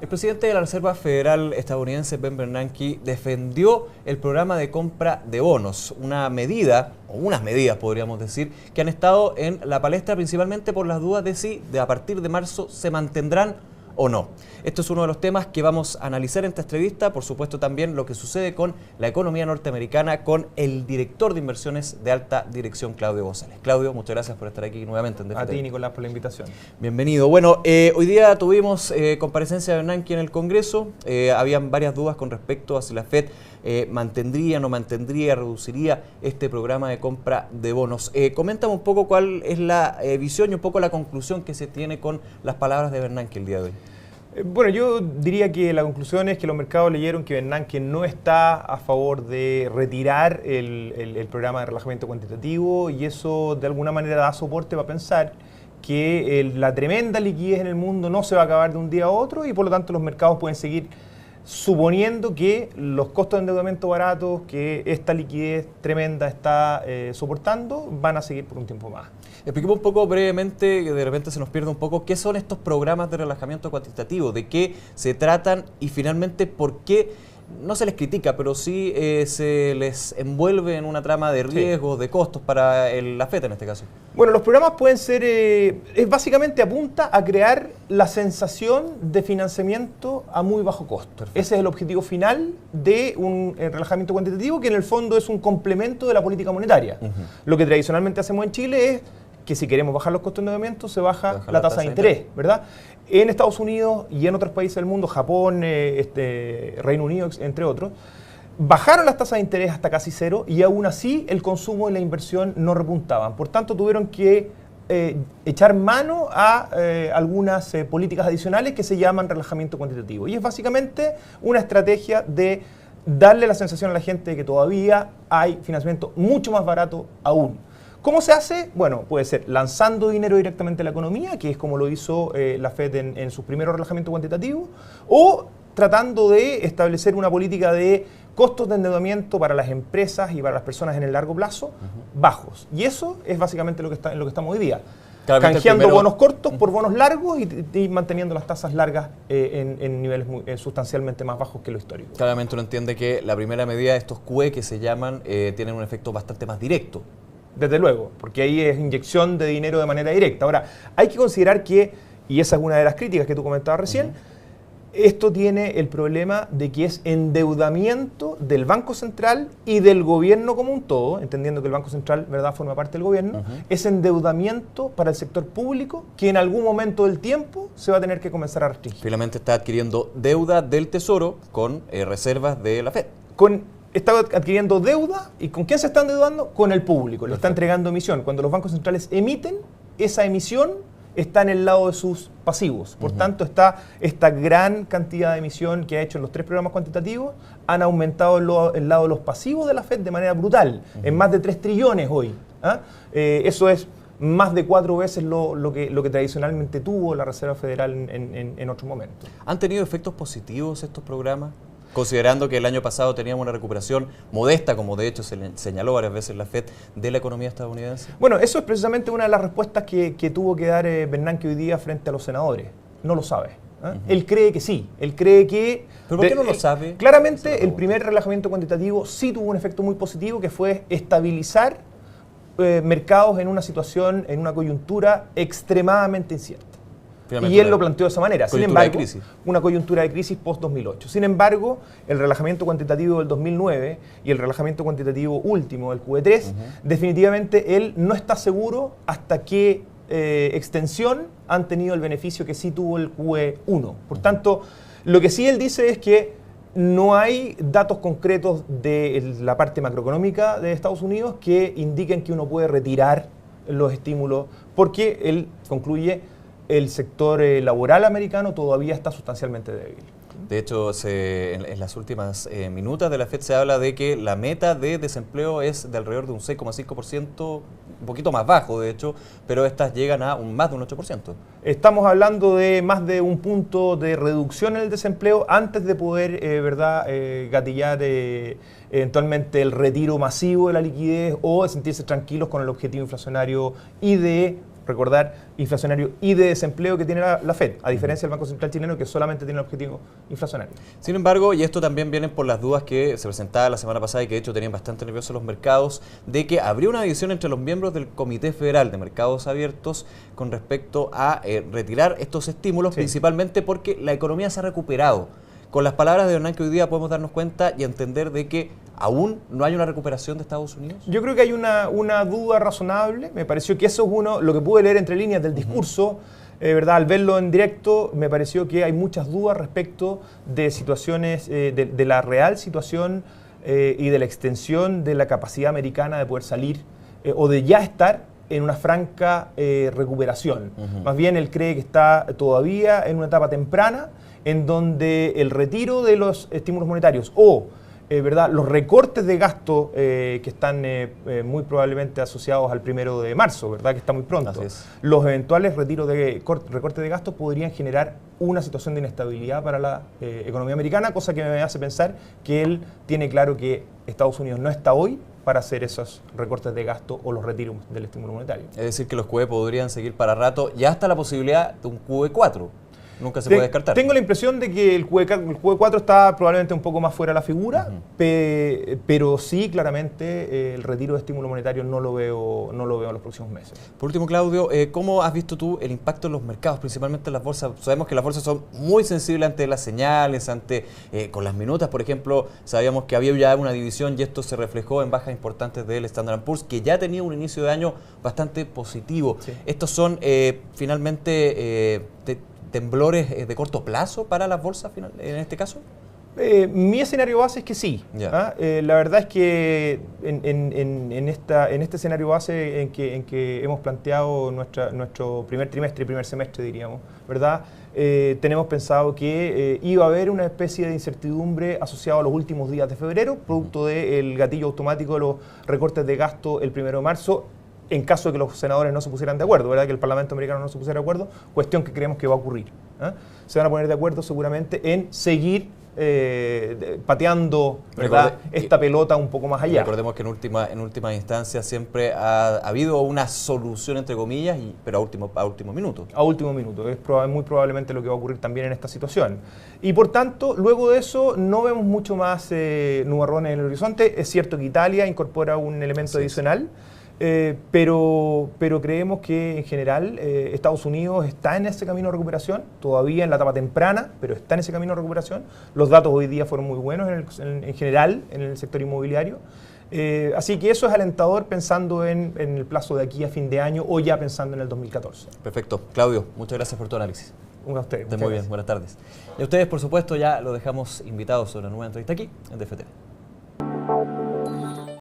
El presidente de la Reserva Federal estadounidense, Ben Bernanke, defendió el programa de compra de bonos, una medida, o unas medidas podríamos decir, que han estado en la palestra principalmente por las dudas de si a partir de marzo se mantendrán o no. Esto es uno de los temas que vamos a analizar en esta entrevista, por supuesto también lo que sucede con la economía norteamericana, con el director de inversiones de alta dirección, Claudio González. Claudio, muchas gracias por estar aquí nuevamente en DFT. A ti, Nicolás, por la invitación. Bienvenido. Bueno, hoy día tuvimos comparecencia de Bernanke en el Congreso. Habían varias dudas con respecto a si la FED mantendría, no mantendría, reduciría este programa de compra de bonos. Coméntame un poco cuál es la visión y un poco la conclusión que se tiene con las palabras de Bernanke el día de hoy. Bueno, yo diría que la conclusión es que los mercados leyeron que Bernanke no está a favor de retirar el programa de relajamiento cuantitativo, y eso de alguna manera da soporte para pensar que la tremenda liquidez en el mundo no se va a acabar de un día a otro, y por lo tanto los mercados pueden seguir suponiendo que los costos de endeudamiento baratos que esta liquidez tremenda está soportando van a seguir por un tiempo más. Expliquemos un poco brevemente, que de repente se nos pierde un poco, qué son estos programas de relajamiento cuantitativo, de qué se tratan y finalmente por qué no se les critica, pero sí se les envuelve en una trama de riesgos, de costos para la FED en este caso. Bueno, los programas pueden ser, básicamente apunta a crear la sensación de financiamiento a muy bajo costo. Perfecto. Ese es el objetivo final de un relajamiento cuantitativo, que en el fondo es un complemento de la política monetaria. Lo que tradicionalmente hacemos en Chile es que si queremos bajar los costos de endeudamiento se baja la tasa de interés, ¿verdad? En Estados Unidos y en otros países del mundo, Japón, Reino Unido, entre otros, bajaron las tasas de interés hasta casi cero y aún así el consumo y la inversión no repuntaban. Por tanto, tuvieron que echar mano a algunas políticas adicionales que se llaman relajamiento cuantitativo. Y es básicamente una estrategia de darle la sensación a la gente de que todavía hay financiamiento mucho más barato aún. ¿Cómo se hace? Bueno, puede ser lanzando dinero directamente a la economía, que es como lo hizo la FED en sus primeros relajamientos cuantitativos, o tratando de establecer una política de costos de endeudamiento para las empresas y para las personas en el largo plazo bajos. Y eso es básicamente en lo que estamos hoy día. Canjeando bonos cortos por bonos largos y manteniendo las tasas largas en niveles sustancialmente más bajos que lo histórico. Claramente uno entiende que la primera medida de estos QE que se llaman tienen un efecto bastante más directo. Desde luego, porque ahí es inyección de dinero de manera directa. Ahora, hay que considerar que, y esa es una de las críticas que tú comentabas recién, esto tiene el problema de que es endeudamiento del Banco Central y del gobierno como un todo, entendiendo que el Banco Central, ¿verdad?, forma parte del gobierno, es endeudamiento para el sector público que en algún momento del tiempo se va a tener que comenzar a restringir. Finalmente está adquiriendo deuda del Tesoro con reservas de la FED. Está adquiriendo deuda, ¿y con quién se está endeudando? Con el público, le está entregando emisión. Cuando los bancos centrales emiten, esa emisión está en el lado de sus pasivos. Por tanto, está esta gran cantidad de emisión que ha hecho en los tres programas cuantitativos, han aumentado el lado de los pasivos de la FED de manera brutal, en más de 3 trillones hoy. Eso es más de 4 veces lo que tradicionalmente tuvo la Reserva Federal en otros momentos. ¿Han tenido efectos positivos estos programas? Considerando que el año pasado teníamos una recuperación modesta, como de hecho se señaló varias veces la FED, de la economía estadounidense. Bueno, eso es precisamente una de las respuestas que tuvo que dar Bernanke hoy día frente a los senadores. No lo sabe. Él cree que sí, él cree que... ¿Pero por qué no lo sabe? Claramente el primer relajamiento cuantitativo sí tuvo un efecto muy positivo, que fue estabilizar mercados en una situación, en una coyuntura extremadamente incierta. Y él lo planteó de esa manera. Sin embargo, una coyuntura de crisis post-2008. Sin embargo, el relajamiento cuantitativo del 2009 y el relajamiento cuantitativo último del QE3, definitivamente él no está seguro hasta qué extensión han tenido el beneficio que sí tuvo el QE1. Por tanto, lo que sí él dice es que no hay datos concretos de la parte macroeconómica de Estados Unidos que indiquen que uno puede retirar los estímulos, porque él concluye el sector laboral americano todavía está sustancialmente débil. De hecho, en las últimas minutas de la FED se habla de que la meta de desempleo es de alrededor de un 6,5%, un poquito más bajo, de hecho, pero estas llegan a más de un 8%. Estamos hablando de más de un punto de reducción en el desempleo antes de poder, gatillar eventualmente el retiro masivo de la liquidez o de sentirse tranquilos con el objetivo inflacionario y de inflacionario y de desempleo que tiene la FED, a diferencia del Banco Central chileno que solamente tiene el objetivo inflacionario. Sin embargo, y esto también viene por las dudas que se presentaban la semana pasada y que de hecho tenían bastante nerviosos los mercados, de que habría una división entre los miembros del Comité Federal de Mercados Abiertos con respecto a retirar estos estímulos, sí, principalmente porque la economía se ha recuperado. Con las palabras de Bernanke hoy día podemos darnos cuenta y entender de que aún no hay una recuperación de Estados Unidos. Yo creo que hay una duda razonable. Me pareció que eso es lo que pude leer entre líneas del discurso. Al verlo en directo, me pareció que hay muchas dudas respecto de situaciones, de la real situación y de la extensión de la capacidad americana de poder salir o de ya estar en una franca recuperación. Más bien, él cree que está todavía en una etapa temprana en donde el retiro de los estímulos monetarios o los recortes de gasto que están muy probablemente asociados al 1 de marzo, ¿verdad? Que está muy pronto. Los eventuales retiros de recortes de gasto podrían generar una situación de inestabilidad para la economía americana, cosa que me hace pensar que él tiene claro que Estados Unidos no está hoy para hacer esos recortes de gasto o los retiros del estímulo monetario. Es decir, que los QE podrían seguir para rato y hasta la posibilidad de un QE4. Nunca se puede descartar. Tengo la impresión de que el QE4 está probablemente un poco más fuera de la figura, pero sí, claramente, el retiro de estímulo monetario no lo veo en los próximos meses. Por último, Claudio, ¿cómo has visto tú el impacto en los mercados, principalmente en las bolsas? Sabemos que las bolsas son muy sensibles ante las señales, con las minutas, por ejemplo, sabíamos que había ya una división y esto se reflejó en bajas importantes del Standard & Poor's, que ya tenía un inicio de año bastante positivo. Sí. Estos son finalmente temblores de corto plazo para las bolsas en este caso. Mi escenario base es que sí. La verdad es que en este escenario base en que hemos planteado nuestro primer trimestre y primer semestre, diríamos, ¿verdad? Tenemos pensado que iba a haber una especie de incertidumbre asociada a los últimos días de febrero, producto del gatillo automático de los recortes de gasto el 1 de marzo, en caso de que los senadores no se pusieran de acuerdo, ¿verdad? Que el Parlamento americano no se pusiera de acuerdo, cuestión que creemos que va a ocurrir. Se van a poner de acuerdo seguramente en seguir pateando, ¿verdad?, esta pelota un poco más allá. Recordemos que en última instancia siempre ha habido una solución, entre comillas, pero a último minuto. A último minuto, es muy probablemente lo que va a ocurrir también en esta situación. Y por tanto, luego de eso no vemos mucho más nubarrones en el horizonte. Es cierto que Italia incorpora un elemento adicional, pero creemos que en general Estados Unidos está en ese camino de recuperación, todavía en la etapa temprana, pero está en ese camino de recuperación. Los datos hoy día fueron muy buenos en general en el sector inmobiliario. Así que eso es alentador pensando en el plazo de aquí a fin de año o ya pensando en el 2014. Perfecto. Claudio, muchas gracias por tu análisis. A ustedes. Muy bien, buenas tardes. Y a ustedes, por supuesto, ya lo dejamos invitados a una nueva entrevista aquí en DFT.